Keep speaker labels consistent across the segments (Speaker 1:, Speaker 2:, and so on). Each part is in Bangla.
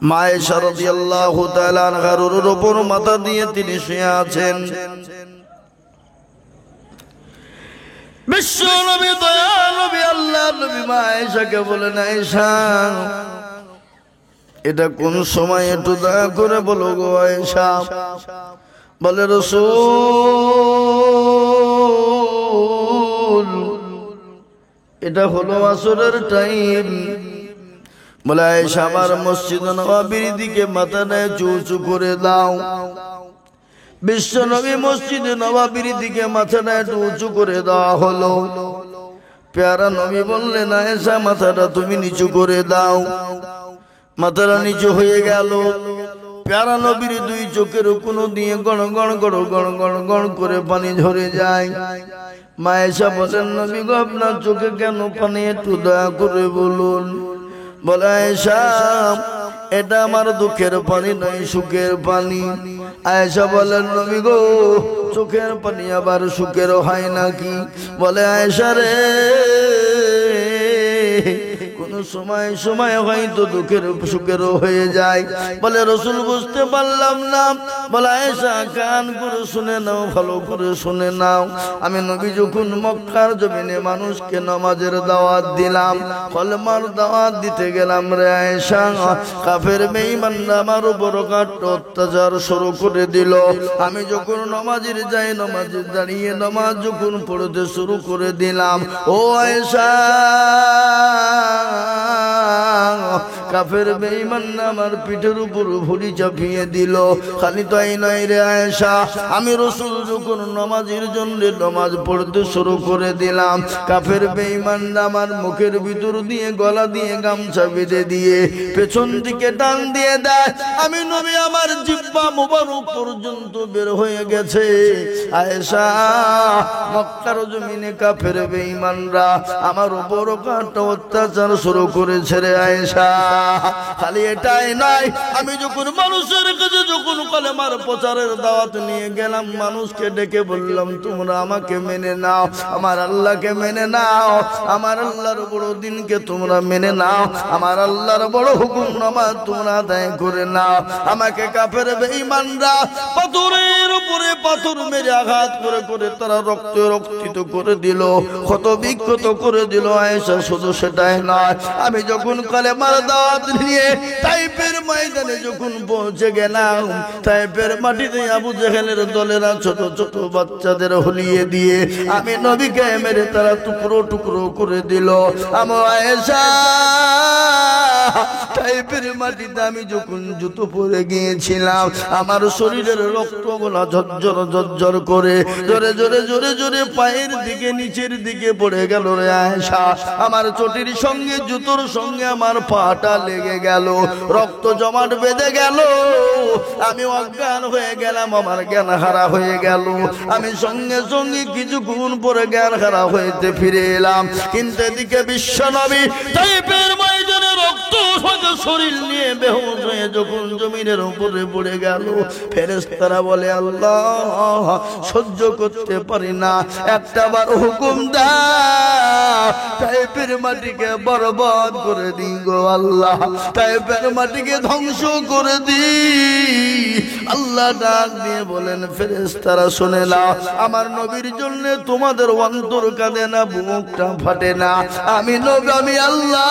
Speaker 1: মা আয়েশা রাদিয়াল্লাহু তাআলা আনহার উপর মাথা দিয়ে তিনি শুয়ে আছেন। বিশ্ব নবী দয়াল নবী আল্লাহর নবী মা আয়েশাকে বলেন, আয়েশা এটা কোন সময় একটু দয়া করে বলো গো আয়েশা। বলে, রাসূল এটা হলো আসরের টাইম। বলে, আয়েশা আমার মসজিদে নববীর দিকে মাথাটা উঁচু করে দাও। বিশ্ব নবী মসজিদে নববীর দিকে মাথাটা একটু উঁচু করে দেওয়া হলো। পেয়ারা নবী বললেন, আয়েশা মাথাটা তুমি নিচু করে দাও। মাথাটা নিচু হয়ে গেল। পেয়ারা নবীর দুই চোখের কোন দিয়ে গণ গণ গড় গড় গড় গড় করে পানি ঝরে যায়। মা আয়েশা বলেন, নবী গো আপনার চোখে কেন পানি, একটু দয়া করে বলুন। বলে, আয়েশা এটা আমার দুঃখের পানি নয়, সুখের পানি। আয়েশা বলেন, নবী গো চোখের পানি আবার সুখের হয় নাকি? বলে, আয়েশা রে কোন সময় সময় হয়তো দুঃখের সুখেরও হয়ে যায়। বলে, রাসূল বুঝতে পারলাম না। বলে, আয়েশা কান করে শুনে নাও, ভালো করে শুনে নাও। আমি নবী যখন মক্কার জমিনে মানুষকে নামাজের দাওয়াত দিলাম, কলেমার দাওয়াত দিতে গেলাম রে আয়েশা, কাফের বেঈমানরা আমার উপর অত্যাচার শুরু করে দিল। আমি যখন নামাজের যাই, নামাজে দাঁড়িয়ে নামাজ যখন পড়তে শুরু করে দিলাম, ও আয়েশা কাফের বেঈমানরা আমার পিঠের উপর ভুঁড়ি চাপিয়ে দিল। খালি তাই নয় রে আয়েশা, আমি রাসূল যখন নামাজের জন্য নামাজ পড়তে শুরু করে দিলাম, কাফের বেঈমানরা আমার মুখের ভিতর দিয়ে গলা দিয়ে গামছা বেঁধে দিয়ে পেছন দিকে টান দিয়ে দেয়। আমি নবী আমার জিহ্বা মোবারক পর্যন্ত বের হয়ে গেছে। আয়েশা মক্কার জমিনে কাফের বেঈমানরা আমার উপর অত্যাচার শুরু করেছে রে আয়েশা। খালি এটাই নয়, আমি যখন মানুষের কাছে যখন কলেমার প্রচারের দাওয়াত নিয়ে গেলাম, মানুষকে ডেকে বললাম তোমরা আমাকে মেনে নাও, আমার আল্লাহকে মেনে নাও, আমার আল্লাহর বড় দিনকে তোমরা মেনে নাও, আমার আল্লাহর বড় হুকুম নামাজ তোমরা আদায় করে নাও। আমাকে কাফের বেঈমানরা পাথরের উপরে পাথর মেরে আঘাত করে করে তারা রক্ত রক্তিত করে দিল, ক্ষত বিক্ষত করে দিল। আয়েশা শুধু সেটাই নয়, আমি যখন কলেমার দাওয়াত নিয়ে তাইফের ময়দানে যখন পৌঁছে গেলাম, তাইফের মাটিতে আবু জেহেলের দলেরা ছোট ছোট বাচ্চাদের হুলিয়ে দিয়ে আমি নবীকে মেরে তারা টুকরো টুকরো করে দিল। আমার আয়েশা তাইফের মাটিতে আমি যখন জুতো পরে গিয়েছিলাম, আমার শরীরের রক্তগুলো ঝরঝর ঝরঝর করে জোরে জোরে জোরে জোরে পায়ের দিকে নিচের দিকে পড়ে গেল রে আয়েশা। আমার চটির সঙ্গে জুতোর সঙ্গে আমার পাটা লেগে গেল, রক্ত জমাট বেঁধে গেল, আমি অজ্ঞান হয়ে গেলাম, আমার জ্ঞান হারা হয়ে গেল। আমি সঙ্গে সঙ্গে কিছুক্ষণ পরে জ্ঞান হারা হইতে ফিরে এলাম। কিন্তু এদিকে বিশ্ব নবী তাইফের ময়দানে রক্ত শরীর নিয়ে বেহুশ হয়ে যখন জমিনের উপরে পড়ে গেল, ফেরেশতারা বলে আল্লাহ সহ্য করতে পারি না, একটাবার হুকুম দাও তাইফের মাটিকে বরবাদ করে দিই গো আল্লাহ, তাইফের মাটিকে ধ্বংস করে দিই। আল্লাহ ডাক দিয়ে বলেন ফেরেশতারা শুনে নাও, আমার নবীর জন্য তোমাদের অন্তর কাঁদে না, বুকটা ফাটে না। আমি নবী, আমি আল্লাহ,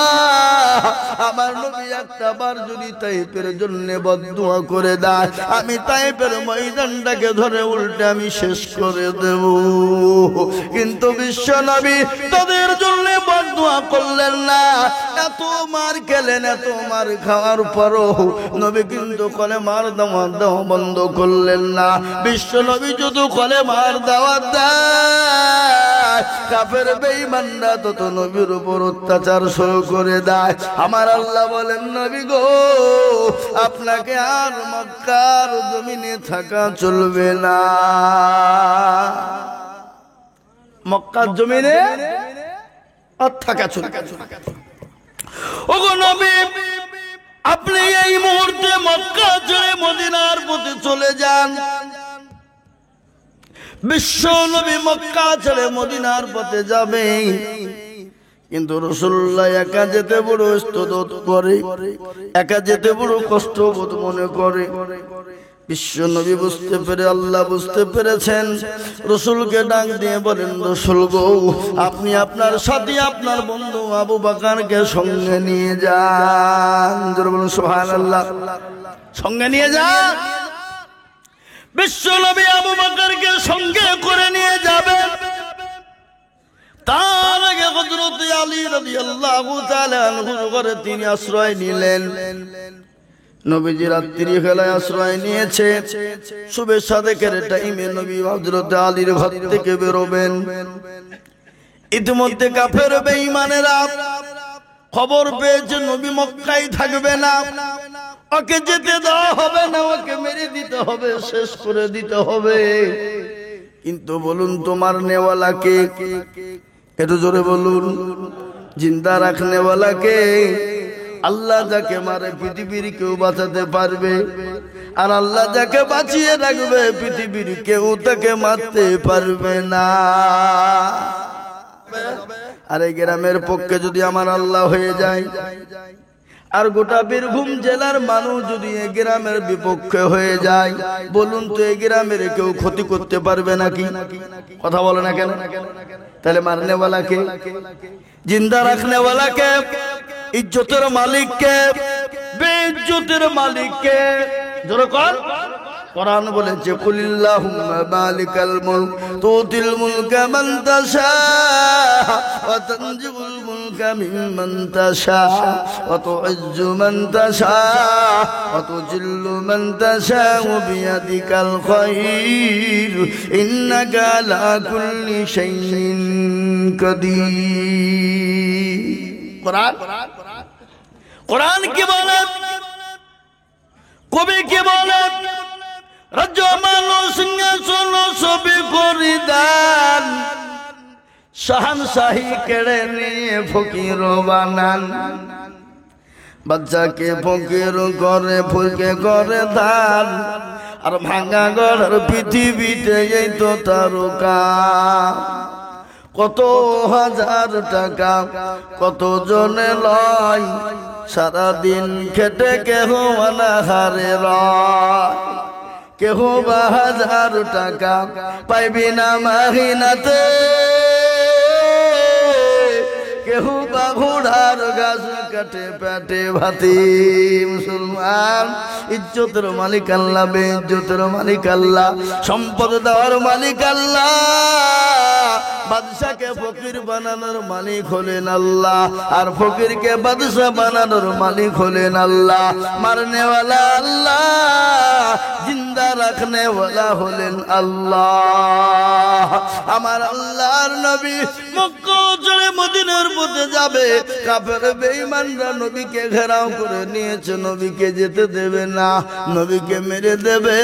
Speaker 1: আমার নবী একটা বার যদি তাইফের জন্য বদদুয়া করে দেয়, আমি তাইফের ময়দানটাকে ধরে উল্টে আমি শেষ করে দেব। কিন্তু বিশ্ব নবী তাদের জন্য বদদুয়া করলেন না। এত মার খেলেন, এত মার খাওয়ার পরও নবী কিন্তু কলেমার দাওয়াত দেওয়া বন্ধ করলেন না। বিশ্ব নবী যদি কলেমার দাওয়াত দেয়, কাফের বেঈমানরা তত নবীর উপর অত্যাচার শুরু করে দেয়। আমার আল্লাহ বলেন নবী গো, আপনাকে আর মক্কার জমিনে থাকা চলবে না, মক্কার জমিনে আর থাকা চলবে না। ওগো নবী, আপনি এই মুহূর্তে মক্কা ছেড়ে মদিনার পথে চলে যান। বিশ্ব নবী মক্কা ছেড়ে মদিনার পথে যাবে, কিন্তু রাসূলুল্লাহ একা যেতে বড় ইস্তদত করে, একা যেতে বড় কষ্ট বোধ মনে করে। বিশ্ব নবী বুঝতে পেরে, আল্লাহ বুঝতে পেরেছেন, রাসূলকে ডাক দিয়ে বলেন, রাসূল গো, আপনি আপনার সাথী আপনার বন্ধু আবু বকরকে সঙ্গে নিয়ে যান। জোরে বলুন সুবহানাল্লাহ। সঙ্গে নিয়ে যান। বিশ্ব নবী আবু বকরকে সঙ্গে করে নিয়ে যাবেন। তার আগে হযরত আলী রাদিয়াল্লাহু তাআলা আনহুর ঘরে তিনি আশ্রয় নিলেন। নবীজি রাত্রি বেলায় আশ্রয় নিয়েছে। শুভের সাদেকের টাইমে নবী হযরত আলীর ঘর থেকে বেরোবেন। ইতিমধ্যে কাফের বেঈমানেরা খবর পেয়েছে নবী মক্কায় থাকবে না, ওকে যেতে দেওয়া হবে না, ওকে মেরে দিতে হবে, শেষ করে দিতে হবে। কিন্তু বলুন তোমার নেওয়ালাকে, একটু জোরে বলুন, জিন্দা রাখনেওয়ালাকে। আল্লাহ যাকে মারে পৃথিবীর কেউ বাঁচাতে পারবে, আর আল্লাহ যাকে বাঁচিয়ে রাখবে পৃথিবীর কেউ তাকে মারতে পারবে না। আর এই গ্রামের পক্ষে যদি আমার আল্লাহ হয়ে যায়, আর গোটা বীরভূম জেলার মানুষ যদি এই গ্রামের বিপক্ষে হয়ে যায়, বলুন তো এই গ্রামের কেউ ক্ষতি করতে পারবে নাকি? কথা বলে না কেন? তাহলে মারনেওয়ালাকে, জিন্দা রাখনেওয়ালাকে, ইজ্জতের মালিককে, বেইজ্জতের মালিককে। জোরে কর। কোরআন বলেছে, কুলিল্লাহুম্মা মালিকাল মুলক তুতিল মুলকা মান তাশা ওয়া তানজিউল মুলকা মিম্মান তাশা ওয়া তুইজ্জু মান তাশা ওয়া তুজিল্লু মান তাশা বিয়াদিকাল খায়র ইন্নাকা আলা কুল্লি শাইইন কাদির। কোরআন কি বলে? কবি কি বলে? রাজ্য মানো সিংহাসন সবই করি দান, শাহানশাহী কেড়ে নিয়ে ফকির বানান। বাচ্চাকে ফকির করে, ফুলকে করে দান, আর ভাঙা গড়ার পৃথিবীতে এই তো তারকা। কত হাজার টাকা কত জনে লয়, সারাদিন খেটে কেহ অনাহারে রয়। কেহ বা হাজার টাকা পাইবি না মাহিনাতে, কেহ বা ঘোড়ার গাছ কাটে পেটে ভাতি। মুসলমান, ইজ্জতের মালিক আল্লাহ, বেইজ্জতের মালিক আল্লাহ, সম্পদ দেওয়ার মালিক আল্লাহ। বাদশাকে ফকির বানানোর মালিক হলেন আল্লাহ, আর ফকিরকে বাদশা বানানোর মালিক হলেন আল্লাহ। মারনেওয়ালা আল্লাহ, জিন্দা রাখনেওয়ালা হলেন আল্লাহ। আমার আল্লাহর নবী মক্কা ছেড়ে মদিনার পথে যাবে, কাফের বেঈমানরা নবীকে ঘেরাও করে নিয়েছে, নবীকে যেতে দেবে না, নবীকে মেরে দেবে।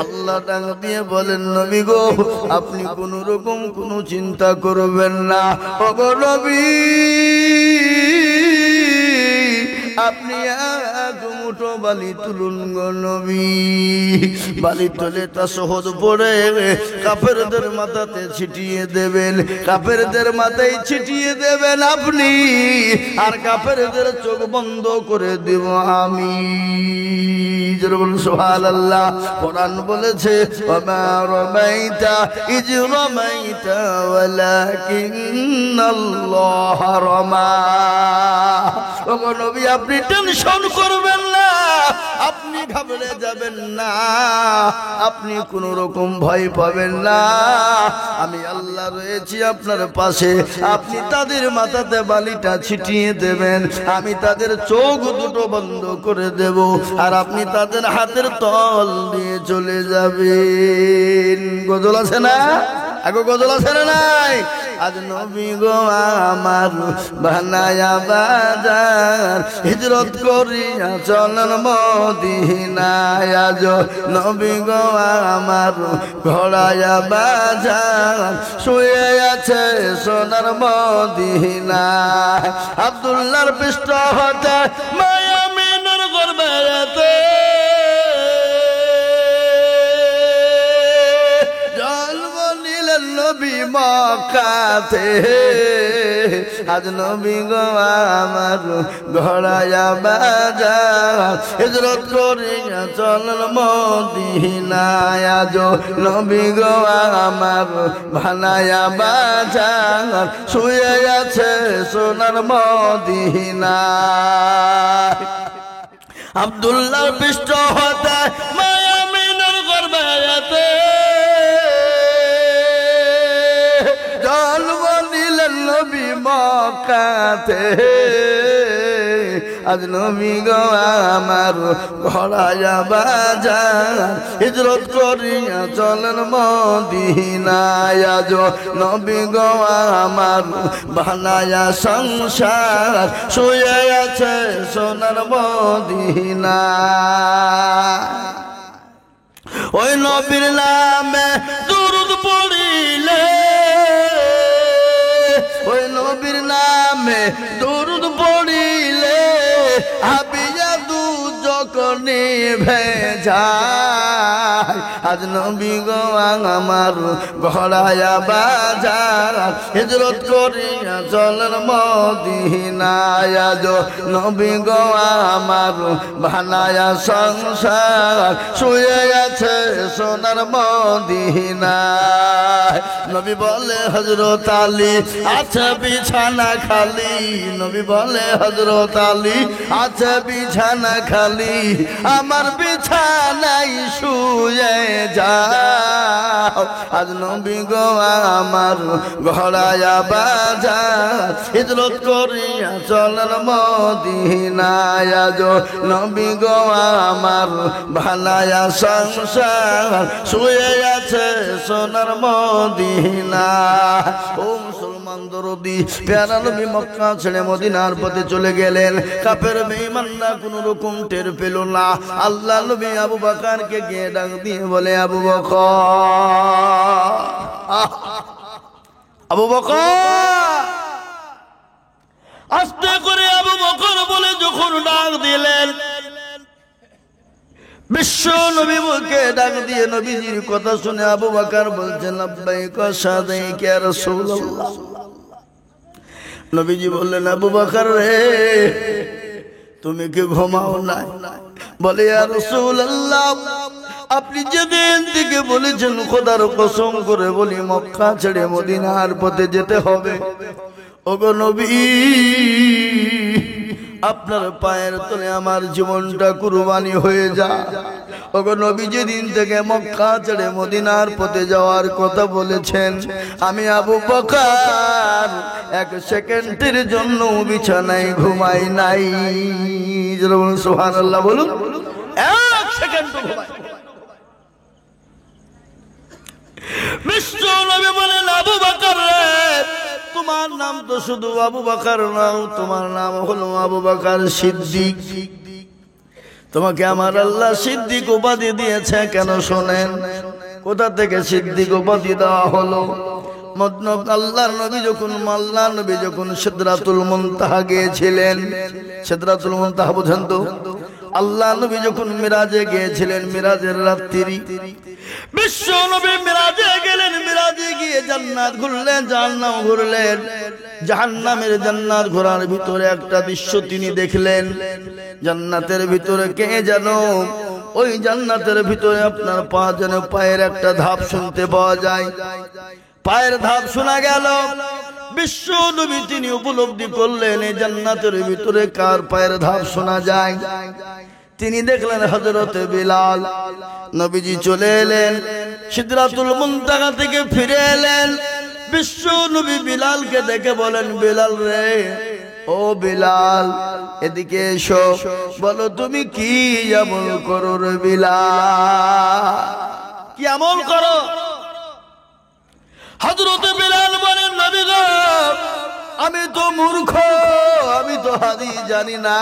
Speaker 1: আল্লাহ ডাক দিয়ে বলেন, নবী গো, আপনি কোন রকম কোনো চিন্তা করবেন না। ওগো নবী, আপনি এক মুঠো বালি তুলুন গো নবী। বালি তুলে তা সহজ পড়ে কাফেরদের মাথাতে ছিটিয়ে দেবেন, কাফেরদের মাথায় ছিটিয়ে দেবেন আপনি, আর কাফেরদের চোখ বন্ধ করে দেব আমি। সুবহানাল্লাহ। কোরআন বলেছে, ওমা রামাইতা ইজ রামাইতা ওয়ালাকিন্নাল্লাহ রামা। ওগো নবী, আপনি টেনশন করবেন না, আপনি ঘাবড়ে যাবেন না, আপনি কোন রকম ভয় পাবেন না। আমি আল্লাহ রয়েছি আপনার পাশে। আপনি তাদের মাথাতে বালিটা ছিটিয়ে দেবেন, আমি তাদের চোখ দুটো বন্ধ করে দেব, আর আপনি তাদের হাতের তল দিয়ে চলে যাবেন। গজল আছে না? আগে গজল আছে না নাই? আজ নবী গো আমার বানায়া বাজার, হিজরত করিয়া চলেন মদিনায়। আজ নবী গো আমার ঘোড়ায়া বাজার, শুয়ে আছে সোনার মদিনায়। আব্দুল্লাহর পৃষ্ঠ হতে মায়া মিনুর গর্বেতে নবী মক্কাতে, আজ নবী গো আমার ঘোড়ায়া বাজার হিজরত করিয়া চলল মদিনায় আজ নবী গো আমার ভানায়া বাজার শুয়ে আছে সোনার মদিনায় আব্দুল্লাহর পৃষ্ঠ হতে মায়া মিনার গর্ভেতে জন্ম নিলেন নবী মক্কাতে আজ নবী গো আমার ঘোড়ায়া বাজার হিজরত করিয়া চলেন মদিনায় আজ নবী গো আমার বানায়া সংসার শুয়ে আছে সোনার মদিনায় ওই নবীর নামে দুরূদ পড়িলে ওই নবীর নামে দুরূদ পড়িলে হাবিয়া দুজক নিভে যায় আজ নবী গো আমার ঘোড়ায়া বাজার হিজরত করিয়া চলেন মদিনায় আজ নবী গো আমার বানায়া সংসার শুয়ে আছে সোনার মদিনায় নবী বলে হযরত আলী আছে বিছানা খালি নবী বলে হযরত আলী আছে বিছানা খালি আমার বিছানায় শুয়ে যাও আজ নবী গো আমার ঘোড়ায়া বাজার হিজরত করিয়া চলেন মদিনায় আজ নবী গো আমার ভানায়া সংসার শুয়ে আছে সোনার মদিনায় ও মুসলমান দরদি প্যারা নবী মক্কা ছেড়ে মদিনার পথে চলে গেলেন কাফের বেঈমানরা কোনো রকম টের পেল না আল্লাহ নবী আবু বকরকে গিয়ে ডাক দিয়ে বলে আবু বকর আবু বকর আস্তে করে আবু বকর বলে যখন ডাক দিলেন বিশ্ব নবী মুখে ডাক দিয়ে নবীজির কথা শুনে আবু বকর বলছেন লাব্বাইক সাদাইক ইয়া রাসূলুল্লাহ নবীজি বললেন আবু বকর রে তুমি কি ঘুমাও না বলে ইয়া রাসূলুল্লাহ আপনি যেদিন থেকে বলেছেন খোদার কসম করে বলি মক্কা ছেড়ে মদিনার পথে যেতে হবে ওগো নবী আপনার পায়ের তলে আমার জীবনটা কুরবানি হয়ে যায় ওগো নবী যেদিন থেকে মক্কা ছেড়ে মদিনার পথে যাওয়ার কথা বলেছেন আমি আবু বকর এক সেকেন্ডের জন্য বিছানায় ঘুমাই নাই সুবহানাল্লাহ বলুন এক সেকেন্ড ঘুমাই বিশ্ব নবী বলেন আবু বকর রে তোমার নাম তো শুধু আবু বকর নাও তোমার নাম হলো আবু বকর সিদ্দিক তোমাকে আমার আল্লাহ সিদ্দিক উপাধি দিয়েছে কেন শোনেন কোথা থেকে সিদ্দিক উপাধি দেওয়া হলো আল্লাহর নবী যখন সিদরাতুল মুনতাহা গিয়েছিলেন সিদরাতুল মুনতাহা বুঝেন তো আল্লাহ নবী যখন মিরাজে গিয়েছিলেন মিরাজের রাত্রি বিশ্ব নবী মিরাজে গেলেন মিরাজে গিয়ে জান্নাত ঘুরলেন জাহান্নাম ঘুরলেন জাহান্নামের জান্নাত ঘোরার ভিতরে একটা দৃশ্য তিনি দেখলেন জান্নাতের ভিতরে কে জানো ওই জান্নাতের ভিতরে আপনার পা যেন পায়ের একটা ধাপ শুনতে পাওয়া যায় পায়ের ধাপ শোনা গেল বিশ্ব নবী তিনি উপলব্ধি করলেন এই জান্নাতের ভিতরে কার পায়ের ধাপ শোনা যায় তিনি দেখলেন হযরত বিলাল নবীজি চলে এলেন সিদরাতুল মুনতাহা থেকে ফিরে এলেন বিশ্ব নবী বিলালকে দেখে বলেন বিলাল রে ও বিলাল এদিকে এসো বলো তুমি কি আমল করো রে বিলাল কি আমল করো হযরত বিলাল বলেন নবী গো আমি তো মূর্খ আমি তো হাদিস জানি না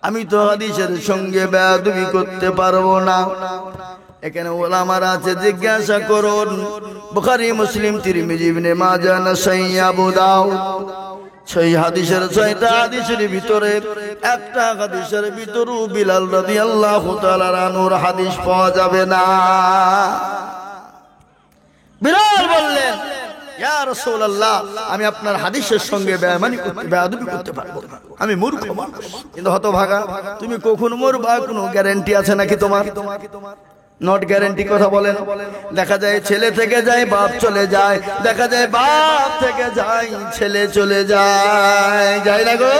Speaker 1: আমি তো হাদিসের সঙ্গে বেয়াদবি করতে পারবো না এখানে ওলামারা আছে জিজ্ঞাসা করুন বুখারী মুসলিম তিরমিজি ইবনে মাজাহ নাসাই আবু দাউদ সেই হাদিসের ছয়টা হাদিসের ভিতরে একটা হাদিসের ভিতরে বিলাল রাদিয়াল্লাহু তাআলা আনহুর হাদিস পাওয়া যাবে না বিলাল বললেন ইয়া রাসূলুল্লাহ, আমি আপনার হাদিসের সঙ্গে বেয়াদবি করতে পারবো না, আমি মূর্খ মানুষ। কিন্তু হতভাগা, তুমি কখন মরবা কোনো গ্যারান্টি আছে নাকি তোমার? নট গ্যারান্টি কথা বলেন। দেখা যায় ছেলে থেকে যায় বাপ চলে যায়, দেখা যায় বাপ থেকে যায় ছেলে চলে যায়, যায় না গো?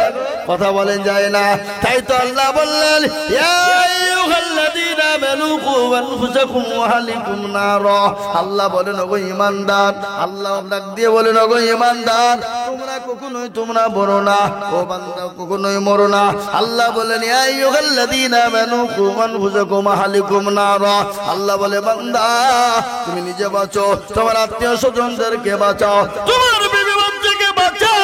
Speaker 1: কথা বলেন যায় না। তাই তো আল্লাহ বললেন, ইয়া আইয়ুহাল্লাযীনা আমানু কু আনফুসাকুম ওয়া আহলিকুম নারা। আল্লাহ বলেন, ওগো ঈমানদার, আল্লাহ ডাক দিয়ে বলেন, ওগো ঈমানদার, তোমরা কখনোই তোমরা মরো না, ও বান্দা কখনোই মরো না। আল্লাহ বলেন, ইয়া আইয়ুহাল্লাযীনা আমানু কু আনফুসাকুম ওয়া আহলিকুম নারা। আল্লাহ বলে, বান্দা তুমি নিজে বাঁচো, তোমার আত্মীয় স্বজনদেরকে বাঁচাও, তোমার বিবি বাচ্চাকে বাঁচাও,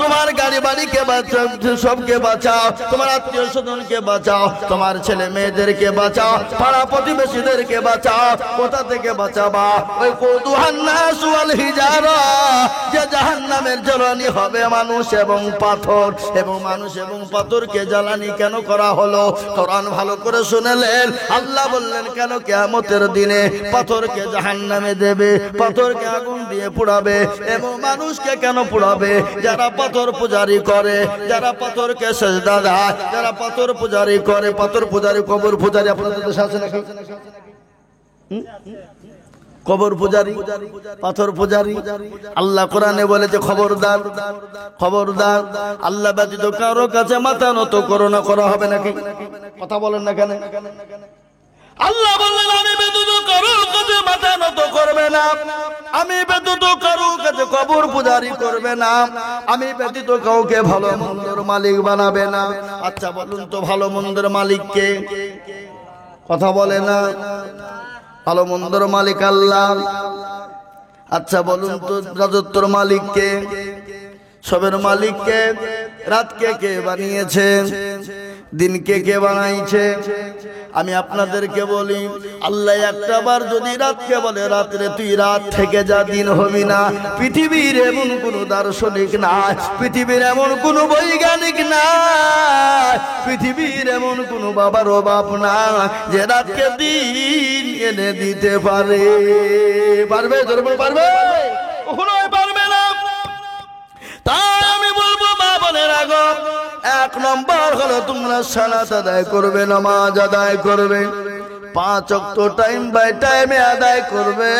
Speaker 1: তোমার গাড়ি বাড়িকে বাঁচাও, সবকে বাঁচাও, তোমার আত্মীয় স্বজনকে বাঁচাও, তোমার ছেলে মেয়েদেরকে বাঁচাও, পাড়া প্রতিবেশীদেরকে বাঁচাও। কোথা থেকে বাঁচাবা? ওই কুদুহান নাস ওয়াল হিজারা, যে জাহান্নামের জ্বালানি হবে মানুষ এবং পাথর। এবং মানুষ এবং পাথরকে জ্বালানি কেন করা হলো? কোরআন ভালো করে শুনেলেন। আল্লাহ বললেন, কেন কিয়ামতের দিনে পাথরকে জাহান্নামে দেবে, পাথরকে আগুন দিয়ে পোড়াবে। এবং মানুষকে কেন পোড়াবে? যারা পাথর পূজারি করে, যারা পাথরকে সেজদা দেয়, যারা পাথর পূজারি করে, পাথর পূজারি, কবর পূজারি আপনাদের দেশে আছে নাকি? কবর পূজারি, পাথর পূজারি। আল্লাহ কোরআনে বলেছে, খবরদার, খবরদার, আল্লাহ ব্যতীত কারো কাছে মাথা নত করো না। করা হবে নাকি? কথা বলেন না কেন? আল্লাহ বললেন, আমি ব্যতীত কারোর কাছে মাথা নত করবে না, আমি ব্যতীত কারোর কাছে কবর পূজারি করবে না, আমি ব্যতীত কাউকে ভালো মন্দের মালিক বানাবে না। আচ্ছা বলুন তো, ভালো মন্দের মালিক কে? কথা বলে না। ভালো মন্দের মালিক আল্লাহ। আচ্ছা বলুন তো, রাজত্বর মালিক কে? সবের মালিক কে? রাতকে কে বানিয়েছে? দিনকে কে বানাইছে? আমি আপনাদেরকে বলি, আল্লাহ একটা বার যদি রাতকে বলে, রাত্রে তুই রাত থেকে যা, দিন হবি না, পৃথিবীর এমন কোন দার্শনিক নাই, পৃথিবীর এমন কোন বৈজ্ঞানিক নাই, পৃথিবীর এমন কোন বাবার বাপ না যে রাতকে দিন এনে দিতে পারে। পারবে? পারবে? কখনোই পারবে না। তাই আমি বলবো, মা বোনের আগো, এক নম্বর হলো তোমরা সালাত আদায় করবে, নামাজ আদায় করবে, 5 ওয়াক্ত টাইম বাই টাইমে আদায় করবে,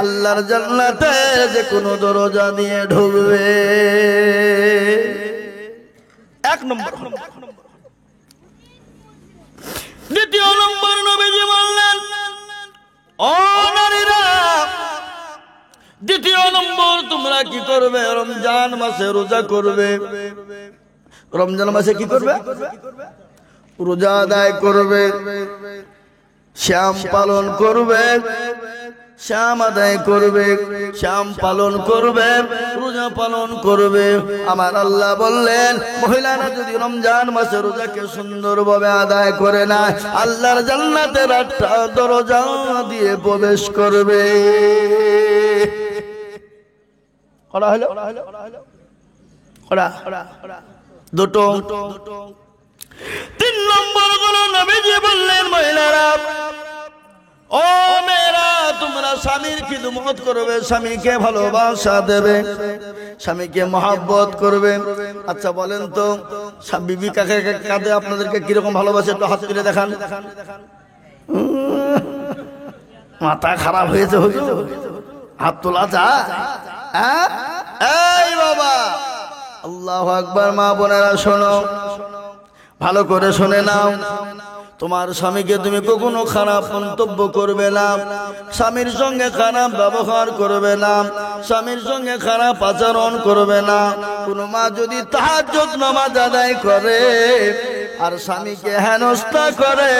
Speaker 1: আল্লাহর জান্নাতে যে কোনো দরজা দিয়ে ঢুকবে। এক নম্বর। দ্বিতীয় নম্বর, নবীজি বললেন, ও নারীরা, দ্বিতীয় নম্বর তোমরা কি করবে? রমজান মাসে রোজা করবে। রমজান মাসে কি করবে? রোজা আদায় করবে, শ্যাম পালন করবে, শ্যাম আদায় করবে, শ্যাম পালন করবে, রোজা পালন করবে। আমার আল্লাহ বললেন, মহিলারা যদি রমজান মাসে রোজাকে সুন্দরভাবে আদায় করে না, আল্লাহর জান্নাতের 8টা দরজা দিয়ে প্রবেশ করবে। করা হলো? দুটো। 3 নম্বর গুলো নবীজি বললেন, মহিলারা, ও মেয়েরা, তোমরা স্বামীর খিদমত করবে, স্বামীকে ভালোবাসা দেবে, স্বামীকে মহব্বত করবে। আচ্ছা বলেন তো, বিবি কাকে কাঁদে আপনাদেরকে কিরকম ভালোবাসে? একটু হাত তুলে দেখান। মাথা খারাপ হয়েছে হুজুর, হাত তোলা যায়? এই বাবা, আল্লাহু আকবার। মা বোনেরা শোনো, ভালো করে শুনে নাও। তোমার স্বামীকে তুমি কখনো খারাপ মন্তব্য করবে না, স্বামীর সঙ্গে খারাপ ব্যবহার করবে না, স্বামীর সঙ্গে খারাপ আচরণ করবে না। কোন মা যদি তাহাজ্জুদ নামাজ আদায় করে আর স্বামীকে হেনস্থা করে,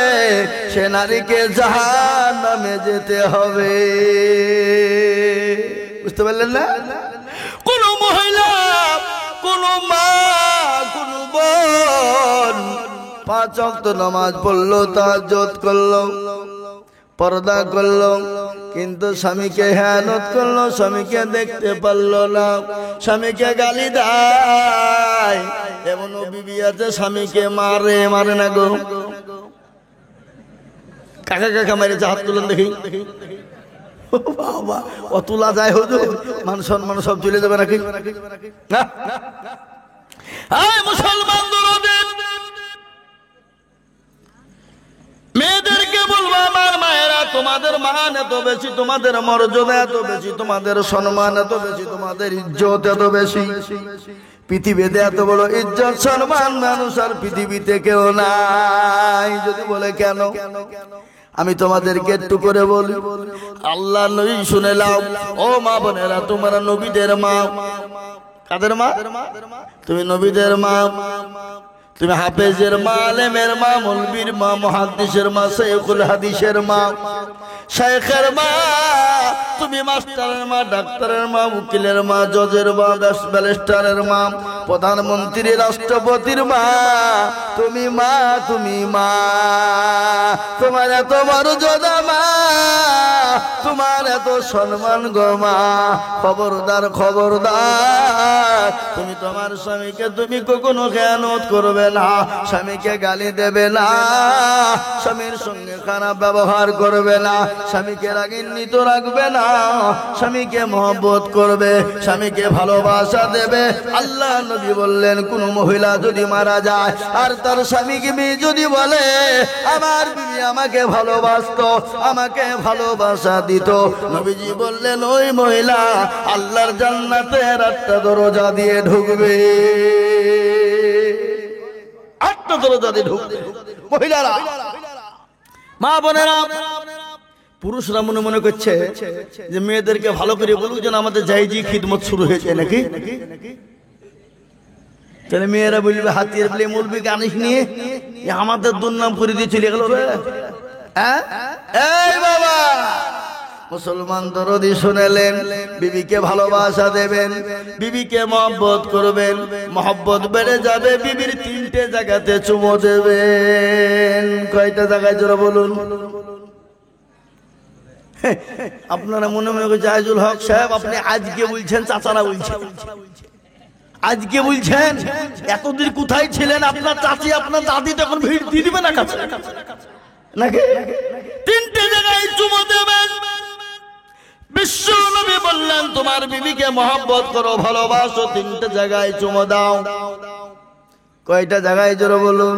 Speaker 1: সে নারীকে জাহান্নামে যেতে হবে। বুঝতে পারলেন না? কোন মহিলা, কোন মা, কোন বোন 5 ওয়াক্ত নামাজ পড়লো, তাহাজ্জুদ করলো, পর্দা করলো, কিন্তু স্বামীকে হেয়ানত করলো, স্বামীকে দেখতে পারলো না, স্বামীকে গালি দেয়, এমন বিবি আছে স্বামীকে মারে। মারে না গো? কাকা কাকা মেরেছে? হাত তুলেন দেখি। বাবা অতুলা যায় হুজুর, মান সম্মান সব চলে যাবে নাকি? না মুসলমান মেয়েদেরকে বলবো, আমার মায়েরা, তোমাদের মান এত বেশি, তোমাদের মর্যাদা এত বেশি, তোমাদের সম্মান এত বেশি, তোমাদের ইজ্জত এত বেশি। পৃথিবীতে এত বড় ইজ্জত সম্মান মানুষ আর পৃথিবীতে কেউ নাই। যদি বলে কেন, আমি তোমাদেরকে একটু করে বলি, আল্লাহ নবী শুনে নাও। ও মা বোনেরা, তোমরা নবীদের মা। কাদের মা? তুমি নবীদের মা, তুমি হাফেজের মা, আলেমের মা, মৌলবীর মা, মুহাদ্দিসের মা, শাইখুল হাদিসের মা, শাইখের মা, তুমি মাস্টারের মা, ডাক্তারের মা, উকিলের মা, জজের মা, ব্যারিস্টারের মা, প্রধানমন্ত্রী, রাষ্ট্রপতির মা। তুমি মা, তুমি মা, তোমার এত মর্যাদা মা, তোমার এত সম্মান গো মা। খবরদার খবরদার, তুমি তোমার স্বামীকে তুমি কখনো খেয়ানত করবে না, স্বামীকে গালি দেবে না, স্বামীর সঙ্গে খারাপ ব্যবহার করবে না, স্বামীকে রাগান্বিত রাখবে না, স্বামীকে মহব্বত করবে, স্বামীকে ভালোবাসা দেবে। আল্লাহ নবী বললেন, কোন মহিলা যদি মারা যায় আর তার স্বামীকে যদি বলে আমার বিবি আমাকে ভালোবাসতো, আমাকে ভালোবাসা দিত, নবীজি বললেন ওই মহিলা আল্লাহর জান্নাতের 8টা দরজা দিয়ে ঢুকবে। 8টা দরজা দিয়ে ঢুকবে মহিলারা। মা বোনেরা, পুরুষরা মনে মনে করছে যে মেয়েদেরকে ভালো করে বলুক যেন আমাদের জায়েজি খিদমত শুরু হয়েছে নাকি। তাহলে মেয়েরা বলবে হাতির বলে মৌলবীকে আনিস নিয়ে আমাদের দুর্নাম করে দিয়ে চলে গেল রে। এই বাবা, মুসলমান দরদি শুনেলেন, বিবিকে ভালোবাসা দেবেন, বিবিকে মহব্বত করবেন, মহব্বত বেড়ে যাবে। বিবির 3টে জায়গাতে চুমো দেবেন। কয়টা জায়গায় জোরে বলুন? আপনারা মনে মনে করছেন আইজুল হক সাহেব আপনি আজকে বলছেন, চাচারা বলছেন আজকে বলছেন, এতদিন কোথায় ছিলেন? আপনার চাচি আপনার দাদি তখন ভিড় দিয়ে দিবে না কাছে নাকি? 3টে জায়গায় চুমো দেবেন। বিশ্ব নবী বললেন তোমার বিবিকে মহব্বত করো, ভালোবাসো, 3টে জায়গায় চুমো দাও। কয়টা জায়গায় জোরে বলুন?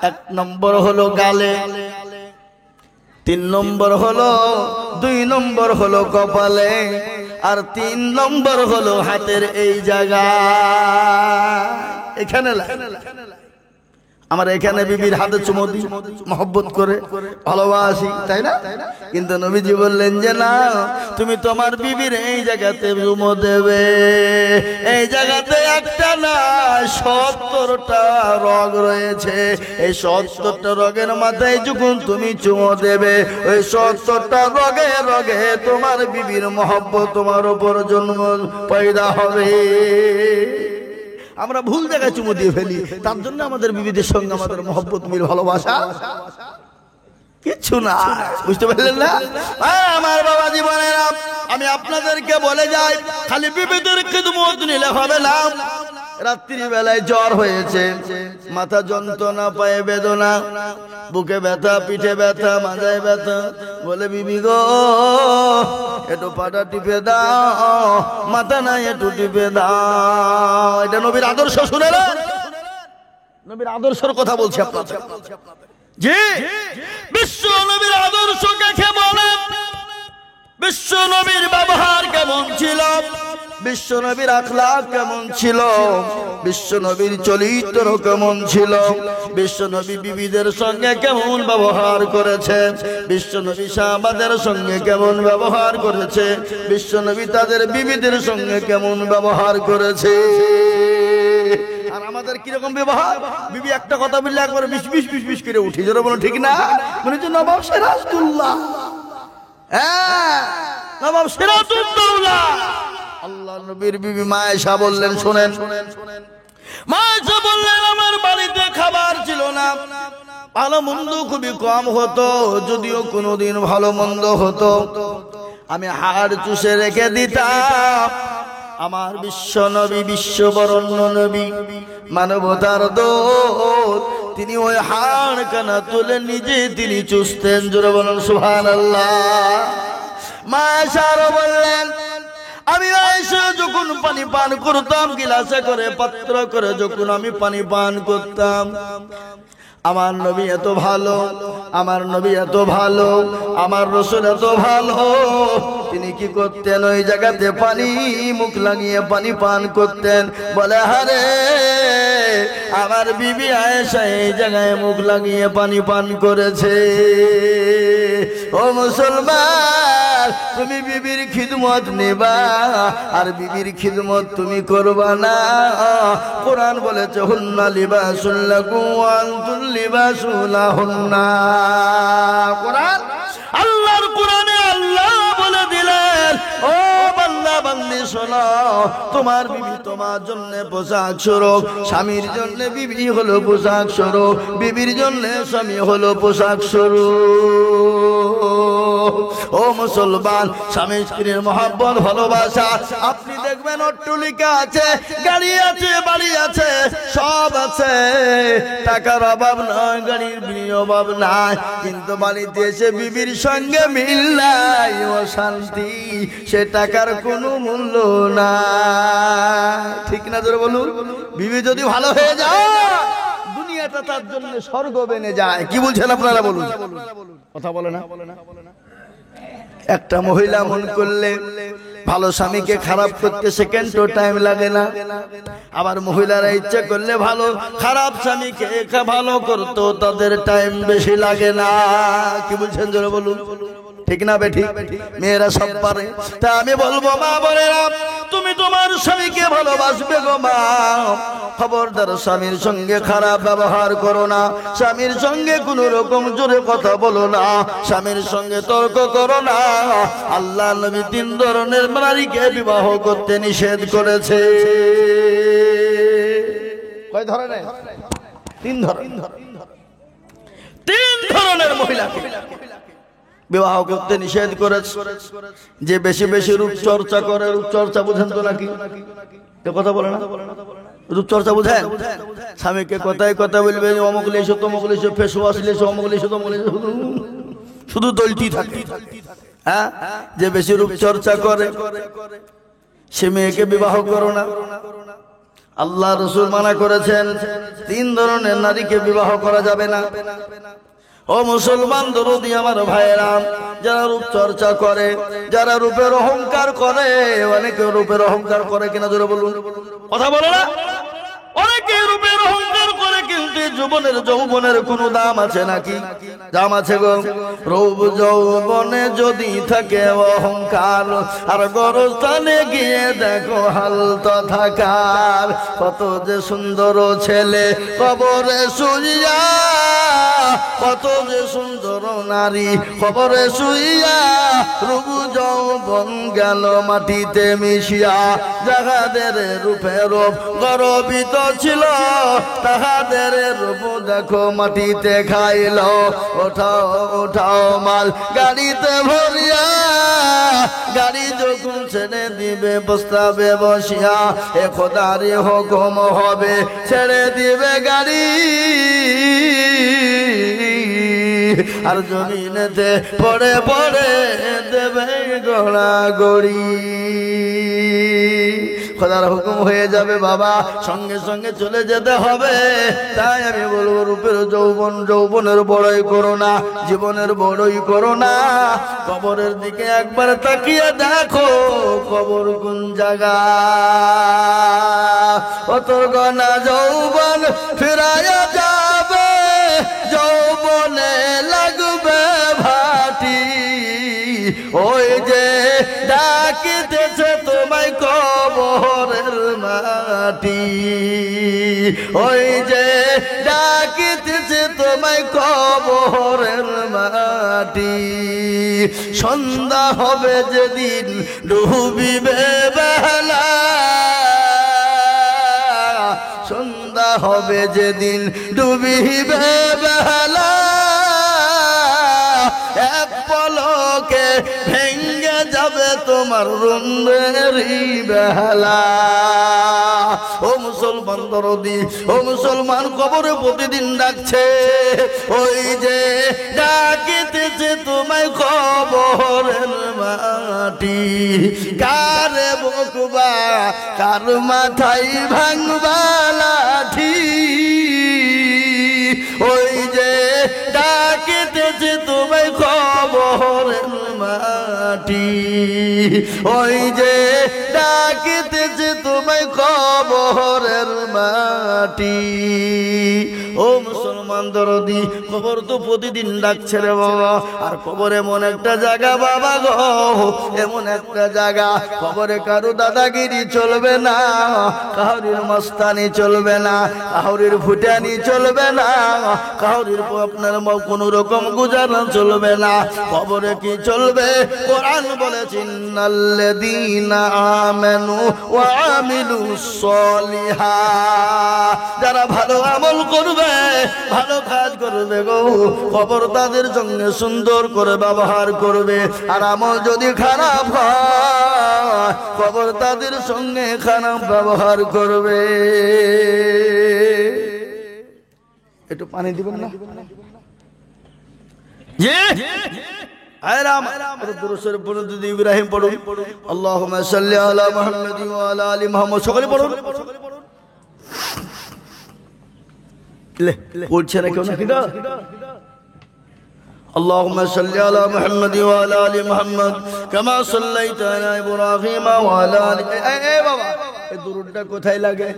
Speaker 1: 1 নম্বর হলো গালে, 3 নম্বর হলো, 2 নম্বর হলো কপালে, আর 3 নম্বর হলো হাতের এই জায়গা। এখানে আমার এখানে বিবির হাতে চুমো দিই, মহব্বত করে ভালোবাসি, তাই না? কিন্তু নবীজি বললেন যে না, তুমি তোমার বিবির এই জায়গাতে চুমো দেবে। এই জায়গাতে একটা না 70টা রগ রয়েছে। এই 70টা রগের মাথায় যখন তুমি চুমো দেবে, ওই 70টা রগে রগে তোমার বিবির মহব্বত তোমার উপর জন্ম পয়দা হবে। আমরা ভুল জায়গায় চুমু দিয়ে ফেলি, তার জন্য আমাদের বিবিদের সঙ্গে আমাদের মহব্বত মিল ভালোবাসা কিচ্ছু না। বুঝতে পারলেন না আমার বাবা জীবনেরা? আমি আপনাদেরকে বলে যাই, খালি বিবিদের খিদমত নিলে হবে না। রাত্রি বেলায় জ্বর হয়েছে, মাথা যন্ত্রণা, পায়ে বেদনা, বুকে ব্যথা, পিঠে ব্যথা, মাথায় ব্যথা, বলে বিবি গো একটু পাটা টিপে দাও, মাথা নাই একটু টিপে দাও। এটা নবীর আদর্শ। শুনে না, নবীর আদর্শের কথা বলছি আপনাদের। জি, বিশ্ব নবীর আদর্শ কাকে বলে? বিশ্ব নবীর ব্যবহার কেমন ছিল, বিশ্ব নবীর আখলাক কেমন ছিল, বিশ্ব নবীর চরিত্র কেমন ছিল, বিশ্ব নবী বিবিদের সঙ্গে কেমন ব্যবহার করেছে, বিশ্ব নবী সাহাবাদের সঙ্গে কেমন ব্যবহার করেছে, বিশ্ব নবী তাদের বিবিদের সঙ্গে কেমন ব্যবহার করেছে। আর আমাদের কিরকম ব্যবহার? বিবি একটা কথা বললে একবার বিশ বিশ বিশ বিশ করে উঠি, যারা বলো ঠিক না? মানে যে নবাব সিরাজউদ্দৌলা, নবাব সিরাজউদ্দৌলা। আল্লাহ নবীর বিবি মা আয়েশা বললেন, শোনেন, মা আয়েশা বললেন আমার বাড়িতে খাবার ছিল না, ভালো মন্দ খুবই কম হতো, যদিও কোনোদিন ভালো মন্দ হতো আমি হাড় চুষে রেখে দিতাম। আমার বিশ্ব নবী, বিশ্ববরণ্য নবী, মানবতার দূত, তিনি ওই হাড় কানা তুলে নিজে তিনি চুষতেন। জোরে বলুন সুবহানাল্লাহ। মা আয়েশা আরো বললেন, আমি আয়েশা যখন পানি পান করতাম, গিলাসে করে পাত্র করে যখন আমি পানি পান করতাম, আমার নবী এত ভালো, আমার নবী এত ভালো, আমার রাসূল এত ভালো, তিনি কি করতেন? ওই জায়গাতে পানি মুখ লাগিয়ে পানি পান করতেন। বলে আরে আমার বিবি আয়েশা এই জায়গায় মুখ লাগিয়ে পানি পান করেছে। ও মুসলমান, তুমি বিবির খিদমত নেবা আর বিবির খিদমত তুমি করবা না। কোরআন বলেছে হুন্না লিবাসুল লাকুম ওয়া আনতুম লিবাসুল লাহুন্না। কোরআন, আল্লাহর কোরআনে আল্লাহ বলে দিলেন, ও বান্দা বান্দি শোনো, তোমার বিবি তোমার জন্য পোশাক স্বরূপ, স্বামীর জন্য বিবি হলো পোশাক স্বরূপ, বিবির জন্য স্বামী হলো পোশাক স্বরূপ। ও মুসলমান, স্বামী স্ত্রীর মহব্বত ভালোবাসা, আপনি দেখবেন অট্টালিকা আছে, গাড়ি আছে, বাড়ি আছে, সব আছে, টাকার অভাব নয়, গাড়ির অভাব নাই, কিন্তু বাড়িতে এসে বিবির সঙ্গে মিল নাই, অশান্তি, সে টাকার কোনো মূল্য না। ঠিক না জোরে বলুন? বিবি যদি ভালো হয়ে যায়, দুনিয়াটা তার জন্য স্বর্গ বেনে যায়। কি বলছেন আপনারা? বলুন, কথা বলে না? একটা মহিলা মন করলে ভালো স্বামীকে খারাপ করতে সেকেন্ডও টাইম লাগে না। আবার মহিলারা ইচ্ছা করলে ভালো খারাপ স্বামীকে ভালো করতো তাদের টাইম বেশি লাগে না। কি বলছেন জোরে বলুন? ঠিক না বেঠি? মেয়েরা সব পারে। তা আমি বলবো মা বোনেরা, তুমি তোমার স্বামীকে ভালোবাসবে গো মা, খবরদার স্বামীর সঙ্গে খারাপ ব্যবহার করো না, স্বামীর সঙ্গে কোনো রকম জোরে কথা বলো না, স্বামীর সঙ্গে তর্ক করো না। আল্লাহ নবী 3 ধরনের নারীকে বিবাহ করতে নিষেধ করেছে। কয় ধরনের? 3 ধরনের। 3 ধরনের মহিলাকে বিবাহ করতে নিষেধ করেছে। যে বেশি বেশি রূপচর্চা করে, রূপচর্চা বুঝেন তো নাকি? কথা বলে না? রূপচর্চা বুঝেন? স্বামীকে কথায় কথা বলবে, অমুক লেছো তমুক লেছো, ফেস ওয়াশ লেছো, অমুক লেছো তমুক লেছো, শুধু দলটি থাকে। হ্যাঁ, যে বেশি রূপচর্চা করে সে মেয়েকে বিবাহ করো না। আল্লাহ রাসূল মানা করেছেন 3 ধরনের নারীকে বিবাহ করা যাবে না। ও মুসলমান দরদি আমার ভাইরা, যারা রূপ চর্চা করে, যারা রূপের অহংকার করে, অনেকে রূপের অহংকার করে কিনা জোরে বলুন? কথা বলে না? অনেকে রূপের অহংকার করে, কিন্তু যৌবনের যৌবনের কোনো দাম আছে নাকি? দাম আছে গো। রূপ যৌবনে যদি থাকে অহংকার, আর গরস্থানে গিয়ে দেখো হালত থাকার। কত যে সুন্দর ছেলে কবরে শুইয়া, কত যে সুন্দর নারী কবরে শুইয়া, রূপ যৌবন গেল মাটিতে মিশিয়া। যাহাদের রূপে রূপ গর্বিত ছিল, তাহাদের রূপ দেখো মাটিতে খাইল। ওঠাও ওঠাও মাল গাড়িতে ভরিয়া, গাড়ি যখন ছেড়ে দিবে প্রস্তাবে বসিয়া, এ খোদারি হুকুম হবে ছেড়ে দিবে গাড়ি। আর জমিনেতে পড়ে পড়ে দেবে গোড়াগড়ি। খোদার হুকুম হয়ে যাবে বাবা, সঙ্গে সঙ্গে চলে যেতে হবে। তাই আমি বলবো রূপের যৌবন, যৌবনের বড়ই করো না, জীবনের বড়ই করো না। কবরের দিকে একবার তাকিয়ে দেখো, কবর কোন জায়গা। অত গনা যৌবন ফিরায়া যাবে, যৌবনে লাগবে ভাটি। ওই যে ডাকিতেছে তোমায় কবরের মাটি, ওই যে ডাকিতেছে তোমায় কবরের মাটি। সন্ধ্যা হবে যেদিন ডুবিবে বেলা, সন্ধ্যা হবে যেদিন ডুবিবে বেলা, এক পলকে ভেঙ্গে যাবে তোমার তোমার রুন্দেরি বেহালা। ও মুসলমান দরদি, ও মুসলমান, কবরে প্রতিদিন ডাকছে, ওই যে ডাকিতেছে তোমায় কবরের মাটি। কারে বকবা, কার মাথায় ভাঙবা লাঠি, ওই যে ডাকিতেছে তোমায় কবরের মাটি, ওই যে ডাকিতেছে তোমায় কবরের মাটি। ও মুসলমান দরদি, কবর তো প্রতিদিন ডাকছে রে বাবা। আর কবর এমন একটা জায়গা বাবা গো, এমন একটা জায়গা, কবরে কারো দাদাগিরি চলবে না, কাউরির মস্তানি চলবে না, কাউরির ফুটানি চলবে না, কাউরির আপনার কোন রকম গুজারা চলবে না। কবরে কি চলবে? কোরআন বলেছে ইন্নাল্লাযীনা আমানু ওয়া আমিলুস সলিহাত, যারা ভালো আমল করবে, ভালো কাজ করবে গো, কবর তাদের সঙ্গে সুন্দর করে ব্যবহার করবে। আর আমল যদি খারাপ হয়, কবর তাদের সঙ্গে খারাপ ব্যবহার করবে। একটু পানি দিবেন না? ইব্রাহিম পড়ুন, আল্লাহুম্মা সাল্লি আলা মুহাম্মাদ ওয়া আলা আলি মুহাম্মাদ। সকলে পড়ুন। পড়ছে না কেউ নাকি? اللهم صل على محمد وعلى ال محمد كما صليت على ابراهيم وعلى ال বাবা, এই দুরূদটা কোথায় লাগে?